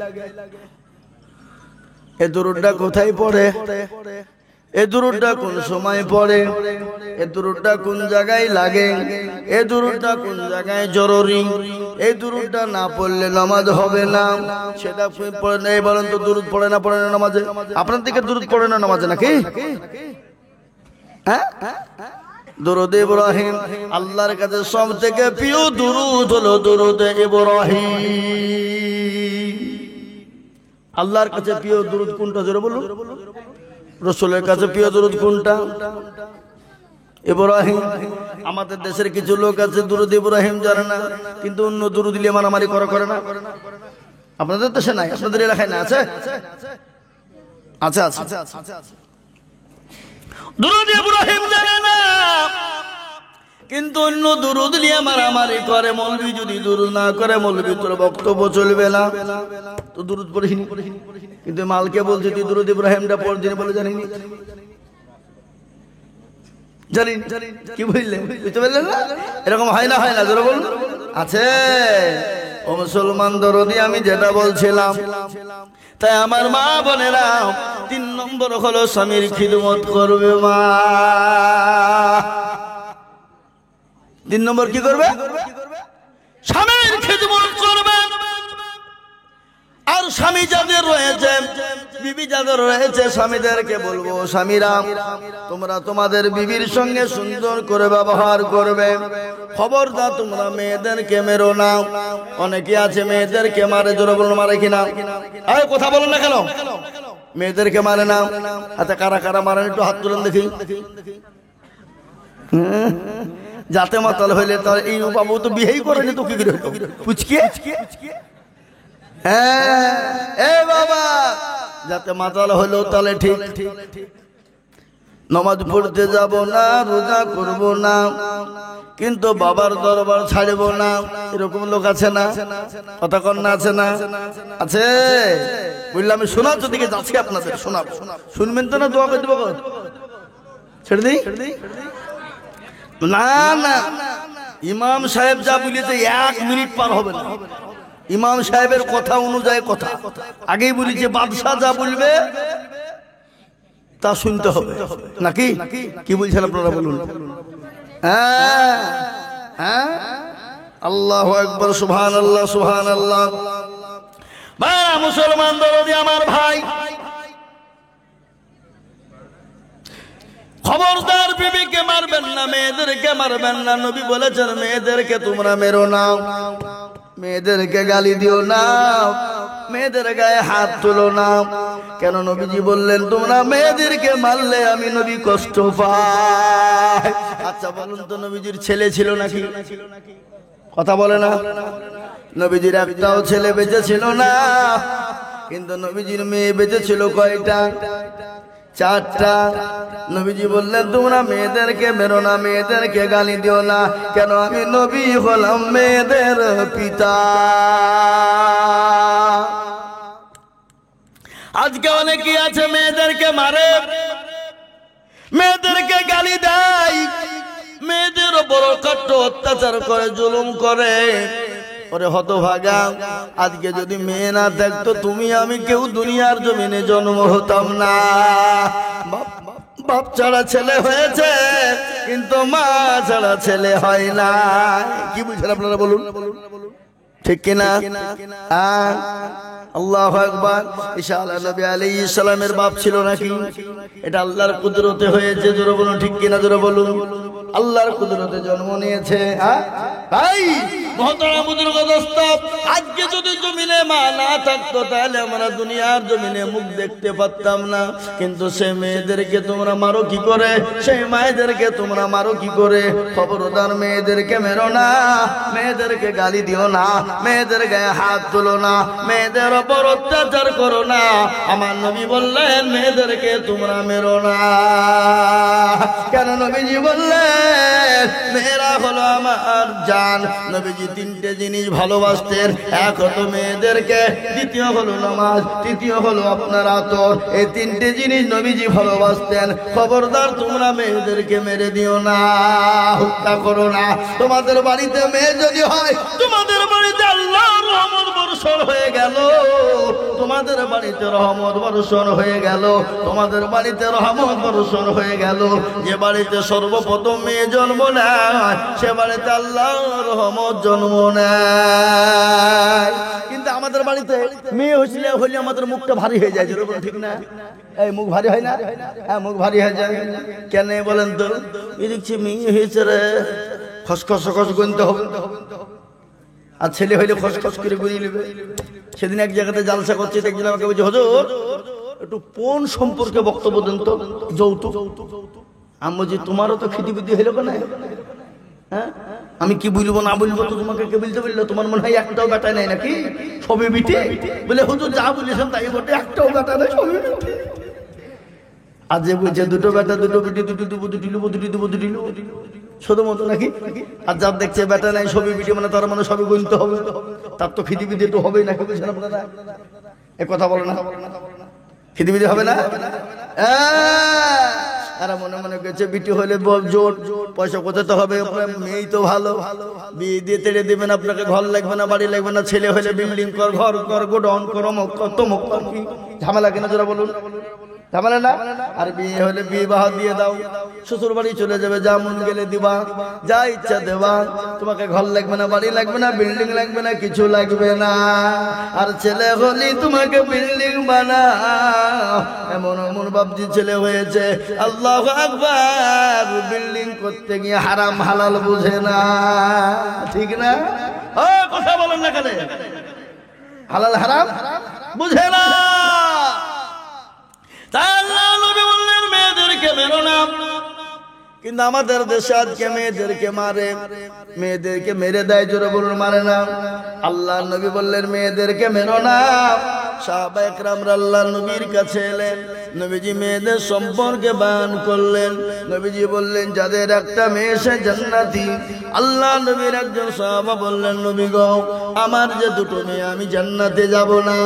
Speaker 1: এই দুরূদটা কোথায় পড়ে? এই দুরূদটা কোন সময় পড়ে? এই দুরূদটা কোন জায়গায় লাগে? এই দুরূদটা কোন জায়গায় জরুরি? এই দুরূদটা না পড়লে নামাজ হবে না। সেটা পড়ে না। এই বলেন তো, দুরূদ পড়ে না, পড়ে না নামাজে? আপনার দিকে দুরূদ পড়ে না নামাজে নাকি? হ্যাঁ, দুরূদ ইব্রাহিম আল্লাহর কাছে সবথেকে প্রিয় দুরূদ হলো দুরূদ ইব্রাহিম। আল্লাহর কাছে প্রিয় দুরূদ কোনটা জোরে বলুন? রাসূলের কাছে প্রিয় দুরূদ কোনটা? ইব্রাহিম। আমাদের দেশের কিছু লোক আছে দুরূদ ইব্রাহিম জানে না, কিন্তু অন্য দুরূদ দিয়ে মারামারি করে না। আপনাদের দেশে নাই? আপনাদের এলাকায় না? আছে, আচ্ছা আচ্ছা। দুরূদ ইব্রাহিম জানে না, কিন্তু অন্য দুরূদ নিয়ে মারামারি করে। মৌলবি যদি দুরূদ না করে, মৌলবি তোর বক্তব্য চলবে না, তো দুরূদ পড়িনি। কিন্তু মালকে বলছে তুই দুরূদ ইব্রাহিমটা পড়ছিস বলে জানিনি। জানি কি বুঝলেন? বুঝতে পারলেন না? এরকম হয় না, হয় না? জোরে বলুন। আছে। ও মুসলমান দরদি, আমি যেটা বলছিলাম, তাই আমার মা বোনেরা, 3 নম্বর হলো স্বামীর খিদমত করবে মা। 3 নম্বর কি করবে? স্বামীর খিদমত করবে। আর স্বামী যাদের রয়েছে, বিবি যাদের রয়েছে, স্বামীদেরকে বলবো, স্বামীরা তোমরা তোমাদের বিবির সঙ্গে সুন্দর করে ব্যবহার করবে। খবরদার তোমরা মেয়েদেরকে মেরো না। অনেকে আছে মেয়েদেরকে মারে, জোরে বলুন, মারে কিনা? আরে কথা বলুন না কেন? মেয়েদেরকে মারে না। আচ্ছা, কারা কারা মারেন একটু হাত তুলেন দেখি। যাতে মাতাল হইলে তার এই বাবু তো বিয়েই করেনি, তো কি করে পুচকে? হ্যাঁ, এ বাবা, যাতে মাতাল হলো তাহলে ঠিক। নামাজ পড়তে যাব না, রোজা করব না, কিন্তু বাবার দরবার ছাড়ব না, এরকম লোক আছে না? কথা কন না? আছে না? আছে। বুঝলাম। আমি শোনাচ্ছ দিকে যাচ্ছি, আপনাদের শোনাবো। শুনবেন তো না? দোয়া করে দেবো। ছেড়ে দিই না? না, ইমাম সাহেব যা বলেছে 1 মিনিট পার হবে না। ইমাম সাহেবের কথা অনুযায়ী কথা। আগেই বলেছে বাদশাহ যা বলবে তা শুনতে হবে, নাকি? কি বলছেন আপনারা বলুন? হ্যাঁ হ্যাঁ, আল্লাহু আকবার, সুবহানাল্লাহ, সুবহানাল্লাহ। ভাই মুসলমান দরদি আমার ভাই, খবরদার বিবিকে মারবেন না, মেয়েদেরকে মারবেন না। নবী বলেছেন মেয়েদেরকে তোমরা মেরো না, মেয়েদেরকে গালি দিও না, মেয়েদের গায়ে হাত তুলো না। কেন? নবীজি বললেন তোমরা মেয়েদেরকে মারলে আমি নবী কষ্ট পাই। আচ্ছা বলুন তো, নবীজির ছেলে ছিল নাকি? কথা বলে না। নবীজির একটাও ছেলে বেঁচে ছিল না, কিন্তু নবীজির মেয়ে বেঁচে ছিল কয়টা? 4টা। নবীজি বললেন তোমরা মেয়েদেরকে মেরো না, মেয়েদেরকে গালি দিও না, কেন আমি নবী হলাম মেয়েদের পিতা। আজকে অনেকেই আছে মেয়েদেরকে মারে, মেয়েদেরকে গালি দেয়, মেয়েদের উপর কষ্ট অত্যাচার করে, জুলুম করে। ওরে হতভাগা, আজকে যদি মেয়ে না থাকতো তুমি আমি কেউ দুনিয়ার জমিনে জন্ম হতাম না। বাপ ছাড়া ছেলে হয়েছে, কিন্তু মা ছাড়া ছেলে হয় না। কি বুঝছেন আপনারা বলুন, ঠিক কিনা? আল্লাহু আকবার। ঈসা নবী আলাইহিস সালামের বাপ ছিল নাকি? এটা আল্লাহর কুদরতে হয়েছে, জোরে বলুন ঠিক কিনা, জোরে বলুন। আল্লাহর কুদরতে জন্ম নিয়েছে। ভাই মহতরম বুজুর্গদোস্ত, আজকে যদি জমিনে মা না থাকতো তাহলে আমরা দুনিয়ার জমিনে মুখ দেখতে পারতাম না। কিন্তু সে মেয়েদেরকে তোমরা মারো কি করে, সেই মায়েদেরকে তোমরা মারো কি করে? খবরদার মেয়েদেরকে মেরো না, মেয়েদেরকে গালি দিও না, মেয়েদের গায়ে হাত তুলো না, মেয়েদের উপর অত্যাচার করো না। আমার নবী বললেন মেয়েদেরকে তোমরা মেরো না। কেন? নবীজি বললেন মেয়েরা হলো আমার জান। নবীজি 3টে জিনিস ভালোবাসতেন, এক হলো মেয়েদেরকে, দ্বিতীয় হলো নামাজ, তৃতীয় হলো আপনার আতর। এই 3টে জিনিস নবীজি ভালোবাসতেন। খবরদার তোমরা মেয়েদেরকে মেরে দিও না, হত্যা করো না। তোমাদের বাড়িতে মেয়ে যদি হয়, তোমাদের বাড়িতে আল্লাহর রহমত বর্ষণ হয়ে গেল, তোমাদের বাড়িতে রহমত বর্ষণ হয়ে গেল, তোমাদের বাড়িতে রহমত বর্ষণ হয়ে গেল। যে বাড়িতে সর্বপ্রথম মেয়ে জন্ম নেয়, সে বাড়িতে আল্লাহর রহমত জন্ম নেয়। কিন্তু আমাদের বাড়িতে মেয়ে হলে আমাদের মুখটা ভারী হয়ে যায়, ঠিক না? এই মুখ ভারী হয় না? হ্যাঁ, মুখ ভারী হয়ে যায়। কেন বলেন তো? এই দেখছি মেয়ে হয়েছে রে, খসখস গুনতে হবে। আর ছেলে হইলে খসখস করে গুনিয়ে নেবে। সেদিন এক জায়গাতে জালসা করছে, একজন আমাকে বলছে হুজুর একটু পণ সম্পর্কে বক্তব্য দেন তো, যৌতুক। আমি বলছি তোমারও তো খিটিপিটি হইল কেন? হ্যাঁ, আমি কি বলবো না বলবো তো তোমাকে কে বলতে বললো? তোমার মনে হয় একটাও বেটা নেই নাকি? সবই বিটে। বলে হুজুর যা বলেছেন তাই বটে, একটাও বেটা নেই, সবই বিটে। আজ যে বলছে দুটো বেটা, দুটো বিটি, দুটি দেবো, দুটি নেবো, দুটি দেবো, দুটি নেবো, শুধু মতো নাকি? আর যা দেখছে বেটা নাই, সবই বিটি, মানে তার মানে সবই গুনতে হবে, তার তো খিটিপিটি একটু হবেই নাকি? বলছেন আপনারা এ কথা বলে না? খিটিপিটি হবে না? আর মনে মনে করছে বিটি হলে জোর পয়সা কোথাতে হবে, মেয়েই তো ভালো, বিয়ে দিয়ে তেড়ে দেবেন, আপনাকে ঘর লাগবে না, বাড়ি লাগবে না। ছেলে হলে বিল্ডিং কর, ঘর কর, গোডাউন কর, অমুক কর, তমুক কর। কি ঝামেলা কিনা যারা বলুন? ঝামেলা না? আর বিয়ে হলে বিবাহ দিয়ে দাও, শ্বশুর বাড়ি চলে যাবে, যা মন গেলে দিবা, যা ইচ্ছা দেবা। তোমাকে ঘর লাগবে না, বাড়ি লাগবে না, বিল্ডিং লাগবে না, কিছু লাগবে না। আর ছেলে হলে তোমাকে বিল্ডিং বানাও। এমন এমন বাপজি ছেলে হয়েছে, আল্লাহু আকবার, বিল্ডিং করতে গিয়ে হারাম হালাল বুঝে না, ঠিক না? ও কথা বলেন না কেন? হালাল হারাম বুঝে না। তাই আল্লাহ নবী বললেন মেয়েদেরকে মেরো না। কিন্তু আমাদের দেশে আজকে মেয়েদেরকে মারে, মেয়েদেরকে মেরে দেয়, জোরে বলুন মারে না। আল্লাহ নবী বললেন মেয়েদেরকে মেরো না। সাহাবা একরামরা আল্লাহ নবীর কাছে এলেন, নবীজি মেয়েদের সম্পর্কে বয়ান করলেন। নবীজি বললেন যাদের একটা মেয়ে সে জান্নাতি। আল্লাহ নবীর একজন সাহাবা বললেন নবী গো, আমার যে দুটো মেয়ে, আমি জান্নাতে যাব না।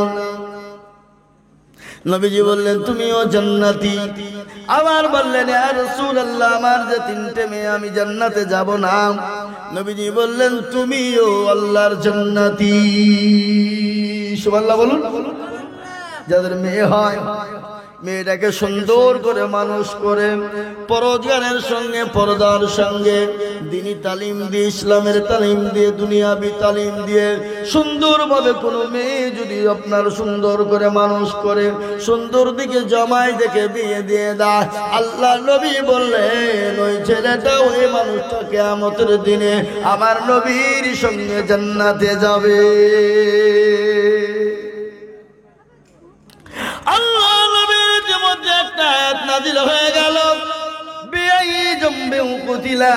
Speaker 1: নবীজি বললেন তুমিও জান্নাতি। আবার বললেন ইয়া রাসূলুল্লাহ, আমার যে 3টে মেয়ে, আমি জান্নাতে যাব না। নবীজি বললেন তুমিও আল্লাহর জান্নাতি। সুবহানাল্লাহ বলুন। যাদের মেয়ে হয়, মেয়েটাকে সুন্দর করে মানুষ করে, পরোজগারের সঙ্গে, পর্দার সঙ্গে, দ্বীনি তালিম দিয়ে, ইসলামের তালিম দিয়ে, দুনিয়াবি তালিম দিয়ে সুন্দরভাবে কোনো মেয়ে যদি আপনার সুন্দর করে মানুষ করে, সুন্দর দিকে জমাই দেখে বিয়ে দিয়ে দেয়, আল্লাহ নবী বললেন ওই ছেলেটা, ওই মানুষটা কিয়ামতের দিনে আমার নবীর সঙ্গে জান্নাতে যাবে। আল্লাহ নবীর মধ্যে একটা আয়াত নাযিল হয়ে গেল, বিআই জম্বে কুতিলা,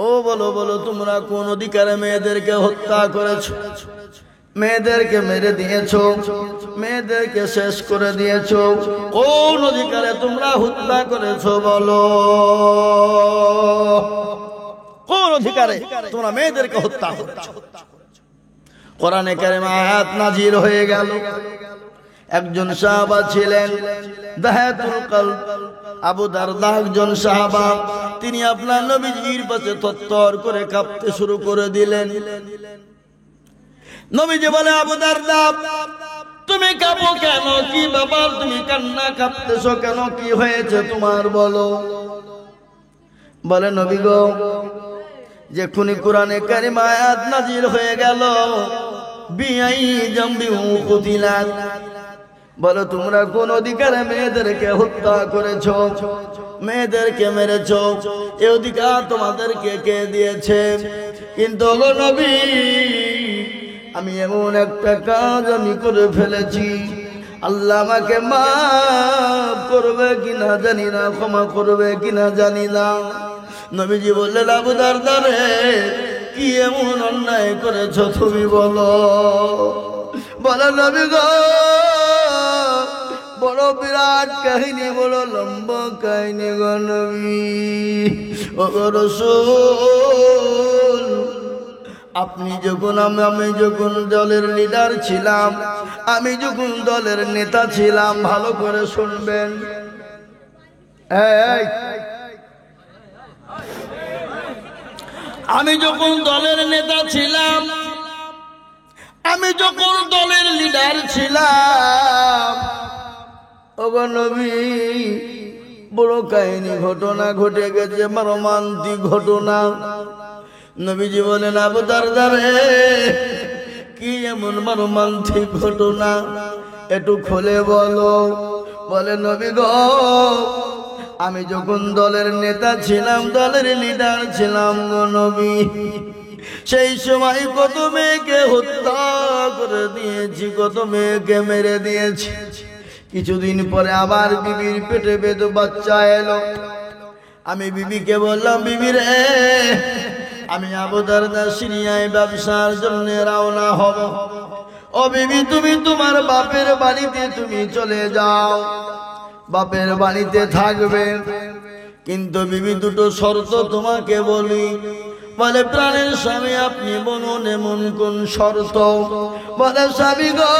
Speaker 1: ও বলো বলো, তোমরা কোন অধিকারে মেয়েদেরকে হত্যা করেছো? মেয়েদেরকে মেরে দিয়েছো, মেয়েদেরকে শেষ করে দিয়েছো। কোন অধিকারে তোমরা হত্যা করেছো বলো? কোন অধিকারে তোমরা মেয়েদেরকে হত্যা করেছো? কোরআনে কারিমে আয়াত নাজিল হয়ে গেল। একজন সাহাবা ছিলেন দাহাতুল কলব, আবু দারদা একজন সাহাবা। তিনি আপনার নবীজির পাশে থরথর করে কাঁপতে শুরু করে দিলেন। নবীজি বলে, আবু দারদা তুমি কাঁপো কেন? কি ব্যাপার? তুমি কান্না কাঁপতেছো কেন? কি হয়েছে তোমার বলো? বলে, নবী গো, যখনই কোরআনে কারিমে আয়াত নাজিল হয়ে গেল, বিআই জামবি কুতিলাত, বলো তোমরা কোন অধিকারে মেয়েদেরকে হত্যা করেছো, মেয়েদেরকে মেরেছো? এই অধিকার তোমাদেরকে কে দিয়েছে? কিন্তু গো নবী, আমি এমন একটা কাজ আমি করে ফেলেছি, আল্লাহ আমাকে মাফ করবে কিনা জানি না, ক্ষমা করবে কিনা জানি না। নবীজি বললেন, আবু দারদা রে, কি এমন অন্যায় করেছো তুমি বলো? বলো নবী গো, বড় বিরাট কাহিনী, বড় লম্বা কাহিনী গো নবী। ও রাসূল, আপনি যখন আমি যখন দলের লিডার ছিলাম, আমি যখন দলের নেতা ছিলাম, ভালো করে শুনবেন, আমি যখন দলের নেতা ছিলাম, আমি যখন দলের লিডার ছিলাম, ওগো নবী, বড় কাহিনী ঘটনা ঘটে গেছে, মর্মান্তিক ঘটনা। নবীজি বলেন, আবু দারদা রে, কি এমন মর্মান্তিক ঘটনা, একটু খুলে বলো। বলে, নবী গো, আমি যখন দলের নেতা ছিলাম, দলের লিডার ছিলাম গো নবী, সেই সময় কত মেয়েকে হত্যা করে দিয়েছি, কত মেয়েকে মেরে দিয়েছি। কিছুদিন পরে আবার বিবির পেটে পেটে বাচ্চা এলো। আমি বিবিকে বললাম, বিবি রে, আমি আবু দারদা সিরিয়ায় ব্যবসার জন্য রওনা হব। ও বিবি, তুমি তোমার বাপের বাড়িতে তুমি চলে যাও, বাপের বাড়িতে থাকবে। কিন্তু বিবি, দুটো শর্ত তোমাকে বলি। বলে, প্রাণের স্বামী আপনি বলুন এমন কোন শর্ত? বলে, স্বামী গো,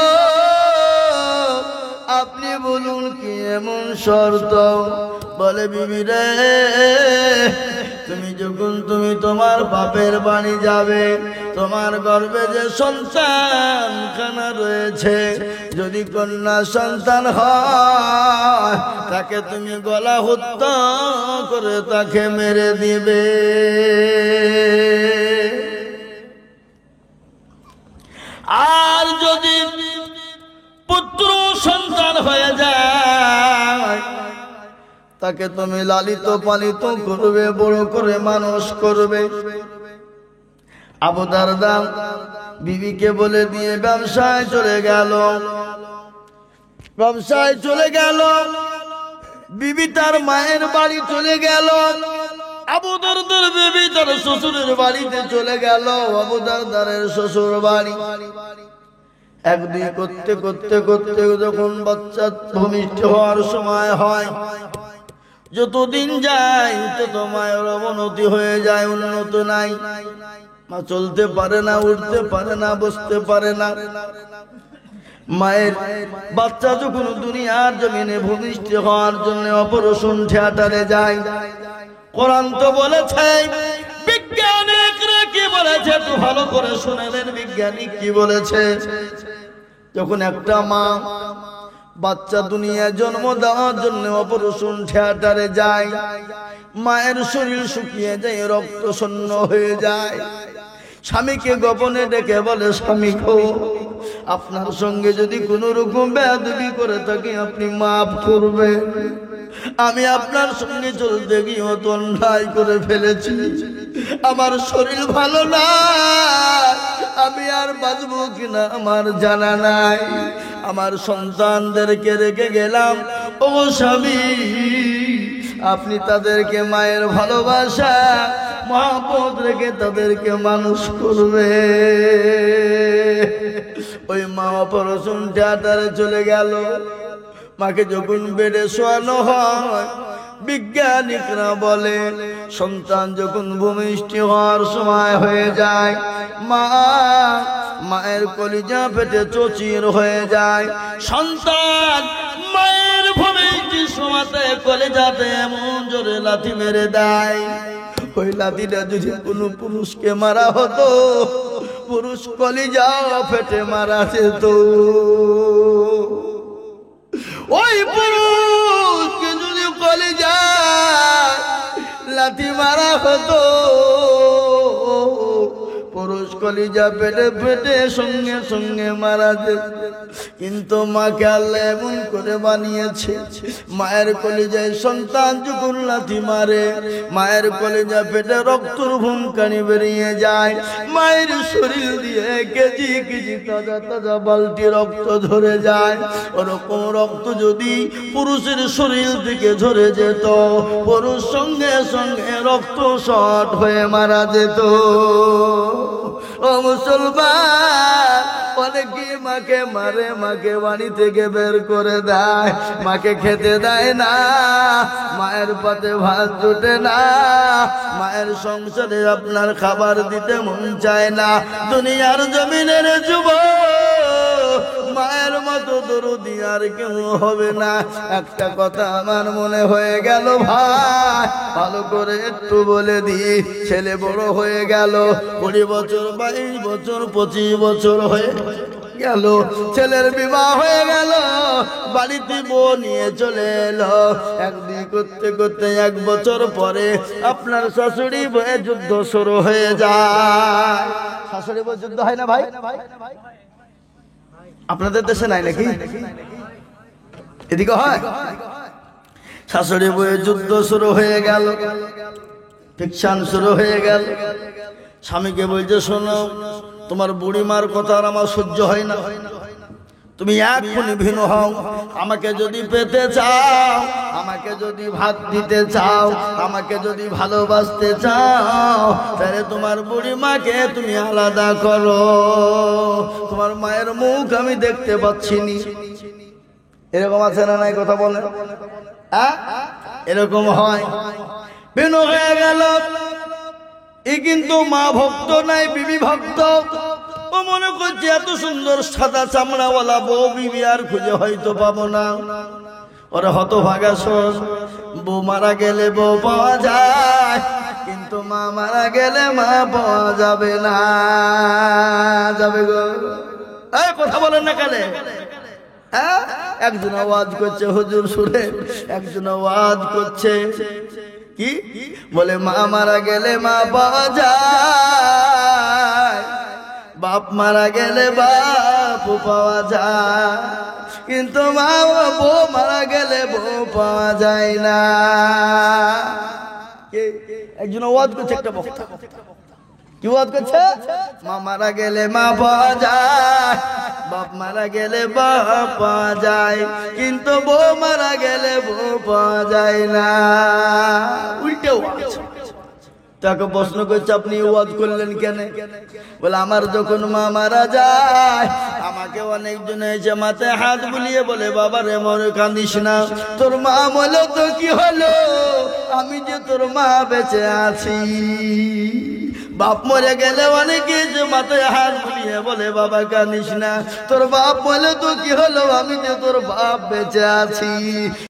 Speaker 1: আপনি বলুন কি এমন শর্ত? বলে, বিবি রে, তুমি যখন তুমি তোমার বাপের বাড়ি যাবে, তোমার গর্ভে যে সন্তান খানা রয়েছে, যদি কন্যা সন্তান হয়, তাকে তুমি গলা হত্যা করে তাকে মেরে দিবে। আর যদি পুত্র সন্তান হয়ে যায়, তাকে তুমি লালিত পালিত করবে, বড় করে মানুষ করবে। আবু দারদা বিবিকে বলে দিয়ে ব্যবসায় চলে গেল। ব্যবসায় চলে গেল, বিবি তার মায়ের বাড়ি চলে গেল। আবু দারদার বিবি তার শ্বশুরের বাড়িতে চলে গেল। আবু দারদারের শ্বশুর বাড়ি একদিন করতে করতে করতে যখন বাচ্চা ভূমিষ্ঠ হওয়ার সময় হয়, যতদিন যায় তত মায়ের অবনতি হয়ে যায়, উন্নত নাই। মা চলতে পারে না, উঠতে পারে না, বসতে পারে না। মায়ের বাচ্চা যখন দুনিয়ার জমিনে ভূমিষ্ঠ হওয়ার জন্য অপারেশন থিয়েটারে যায়। কোরআন তো বলেছে, বিজ্ঞানীরা কি বলেছে একটু ভালো করে শুনেলেন। বিজ্ঞানী কি বলেছে? যখন একটা মা বাচ্চা দুনিয়ায় জন্ম দেওয়ার জন্য অপারেশন থিয়েটারে যায়, মায়ের শরীর শুকিয়ে যায়, রক্ত শূন্য হয়ে যায়। স্বামীকে গোপনে ডেকে বলে, স্বামী গো, আপনার সঙ্গে যদি কোনো রকম বেয়াদবি করে থাকি আপনি মাফ করবেন। আমি আপনার সঙ্গে চলতে গিয়ে অত অন্যায় করে ফেলেছি, আমার শরীর ভালো না, আমি আর বাঁচবো কিনা আমার জানা নাই। আমার সন্তানদেরকে রেখে গেলাম। ও স্বামী, আপনি তাদেরকে মায়ের ভালোবাসা, মহব্বত রেখে তাদেরকে মানুষ করবে। ওই মা অপারেশন থিয়েটারে চলে গেল। মাকে যখন বেডে শোয়ানো হয়, বিজ্ঞানিকরা বলে সন্তান যখন ভূমিষ্ঠ হওয়ার সময় হয়ে যায়, মায়ের কলিজা পেটে চচির হয়ে যায়। সন্তান মায়ের ভূমিষ্ঠির সময়তে কলিজাতে এমন জোরে লাথি মেরে দেয়, ওই লাথিটা যদি কোনো পুরুষকে মারা হতো, পুরুষ কলিজা ফেটে মারা যেত। ওই পুরুষকে যদি কলিজা লাথি মারা হতো, পুরুষ কলিজা পেটে পেটে সঙ্গে সঙ্গে মারা যেত। কিন্তু মাকে আল্লাহ এমন করে বানিয়েছে, মায়ের কলিজায় সন্তান যখন লাথি মারে, মায়ের কলিজা পেটে রক্তর ভূমকানি বেরিয়ে যায়। মায়ের শরীর দিয়ে কেজি কেজি তাজা তাজা বালতি রক্ত ঝরে যায়। ওরকম রক্ত যদি পুরুষের শরীর থেকে ঝরে যেত, পুরুষ সঙ্গে সঙ্গে রক্ত শর্ট হয়ে মারা যেত। ও মুসলমান, অনেকে মাকে মারে, মাকে বাড়ি থেকে বের করে দেয়, মাকে খেতে দেয় না, মায়ের পাতে ভাত জোটে না, মায়ের সংসারে আপনার খাবার দিতে মন চায় না। দুনিয়ার জমিনের যুবক, মায়ের মতো দরদি আর কেউ হবে না। একটা কথা আমার মনে হয়ে গেল ভাই, ভালো করে একটু বলে দিই। ছেলে বড় হয়ে গেল, 20 বছর 22 বছর 25 বছর হয়ে গেল, ছেলের বিবাহ হয়ে গেল, বাড়িতে বউ নিয়ে চলে এলো। একদিন করতে করতে 1 বছর পরে আপনার শাশুড়ি বয়ে যুদ্ধ শুরু হয়ে যায়। শাশুড়ি বয়ে যুদ্ধ হয় না ভাই? আপনাদের দেশে নাই নাকি? এদিকে হয়? শাশুড়ি বয়ে যুদ্ধ শুরু হয়ে গেল, ফিকশন শুরু হয়ে গেল। স্বামীকে বলছে, শোনো, তোমার বুড়িমার কথা আর আমার সহ্য হয় না, তুমি এক্ষুনি ভিন্ন হও। আমাকে যদি পেতে চাও, আমাকে যদি ভাত দিতে চাও, আমাকে যদি ভালোবাসতে চাও, তাহলে তোমার বুড়িমাকে তুমি আলাদা করো। তোমার মায়ের মুখ আমি দেখতে পাচ্ছি নি। এরকম আছে না নাই? কথা বলেন। এরকম হয়। ভিন্ন হয়ে গেল। কিন্তু মা ভক্ত নাই, বিবি ভক্ত। ও মনে করছে এত সুন্দর সাদা চামড়াওয়ালা বউ বিবি আর খুঁজে হয়তো পাবো না। ওরা হতভাগা শোন, বউ মারা গেলে বউ পাওয়া যায়, কিন্তু মা মারা গেলে মা পাওয়া যাবে না। যাবে গো? কথা বলেন না কালে? একজন আওয়াজ করছে হুজুর সুরে, একজন আওয়াজ করছে কি বলে, মা মারা গেলে মা পাওয়া যায়, বাপ মারা গেলে বাপ পাওয়া যায়, কিন্তু মা বউ মারা গেলে বউ পাওয়া যায় না। একজন আওয়াজ করছে, একটা বক্তা কি ওয়াজ করছে? মা মারা গেলে মা পাওয়া যায়, বাপ মারা গেলে বাপ পাওয়া যায়, কিন্তু বউ মারা গেলে বউ পাওয়া যায় না। উল্টে ওয়াজ। তাকে প্রশ্ন করছে, আপনি ওয়াজ করলেন কেন? বলে, আমার যখন মা মারা যায়, আমাকে অনেকজন এসে মাথায় হাত বুলিয়ে বলে, বাবা রে মরে কাঁদিস না, তোর মা মরলো তো কি হলো, আমি যে তোর মা বেঁচে আছি। বাপ মরে গেলে অনেকে যে মাথায় হাত বুলিয়ে বলে, বাবা কাঁদিস না, তোর বাপ মরলো তো কি হলো, আমি যে তোর বাপ বেঁচে আছি।